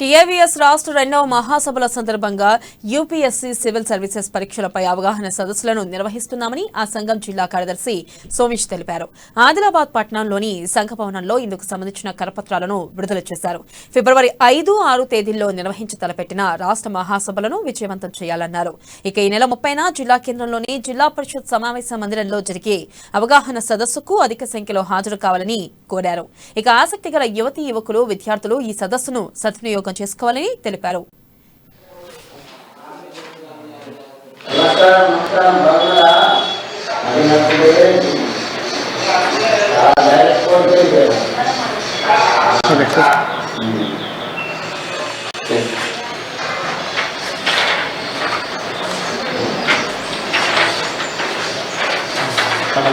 టీఏవీఎస్ రాష్ట్ర రెండవ మహాసభల సందర్భంగా యూపీఎస్సీ సివిల్ సర్వీసెస్ పరీక్షలపై అవగాహన సదస్సులను నిర్వహిస్తున్నామని ఆ సంఘం జిల్లా కార్యదర్శి సోమేష్ తెలిపారు. ఆదిలాబాద్ పట్టణంలోని సంఘ భవనంలో ఇందుకు సంబంధించిన కరపత్రాలను విడుదల చేశారు. ఫిబ్రవరి 5, 6 తేదీల్లో నిర్వహించి తలపెట్టిన రాష్ట్ర మహాసభలను విజయవంతం చేయాలన్నారు. ఇక ఈ నెల 30న జిల్లా కేంద్రంలోని జిల్లా పరిషత్ సమావేశ మందిరంలో జరిగే అవగాహన సదస్సుకు అధిక సంఖ్యలో హాజరు కావాలని కోరారు. ఇక ఆసక్తి గల యువతీ యువకులు విద్యార్థులు ఈ సదస్సును సద్వినియోగం చేసుకోవాలని తెలిపారు.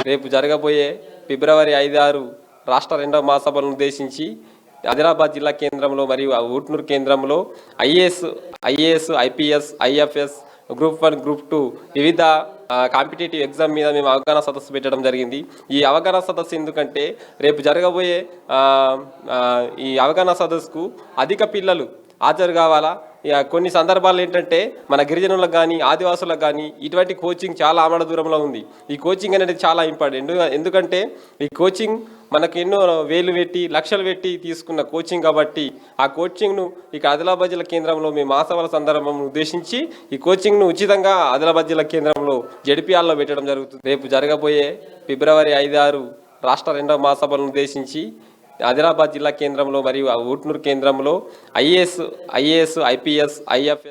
రేపు జరగబోయే ఫిబ్రవరి 5, 6 రాష్ట్ర రెండవ మహాసభలను ఉద్దేశించి ఆదిలాబాద్ జిల్లా కేంద్రంలో మరియు ఊట్నూరు కేంద్రంలో IAS, IPS, IFS, group 1, group 2 వివిధ కాంపిటేటివ్ ఎగ్జామ్ మీద మేము అవగాహన సదస్సు పెట్టడం జరిగింది. ఈ అవగాహన సదస్సు ఎందుకంటే రేపు జరగబోయే ఈ అవగాహన సదస్సుకు అధిక పిల్లలు హాజరు కావాలా. కొన్ని సందర్భాలు ఏంటంటే మన గిరిజనులకు కానీ ఆదివాసులకు కానీ ఇటువంటి కోచింగ్ చాలా ఆమడ దూరంలో ఉంది. ఈ కోచింగ్ అనేది చాలా ఇంపార్టెంట్. ఎందుకంటే ఈ కోచింగ్ మనకు ఎన్నో వేలు పెట్టి లక్షలు పెట్టి తీసుకున్న కోచింగ్ కాబట్టి ఆ కోచింగ్ను ఇక ఆదిలాబాద్ జిల్లా కేంద్రంలో మేము మహాసభల సందర్భం ఉద్దేశించి ఈ కోచింగ్ను ఉచితంగా ఆదిలాబాద్ జిల్లా కేంద్రంలో జడిపిఆర్లో పెట్టడం జరుగుతుంది. రేపు జరగబోయే ఫిబ్రవరి 5, 6 రాష్ట్ర రెండవ మహాసభలను ఉద్దేశించి ఆదిలాబాద్ జిల్లా కేంద్రంలో మరియు ఊట్నూరు కేంద్రంలో ఐఏఎస్, ఐపీఎస్, ఐఎఫ్ఎస్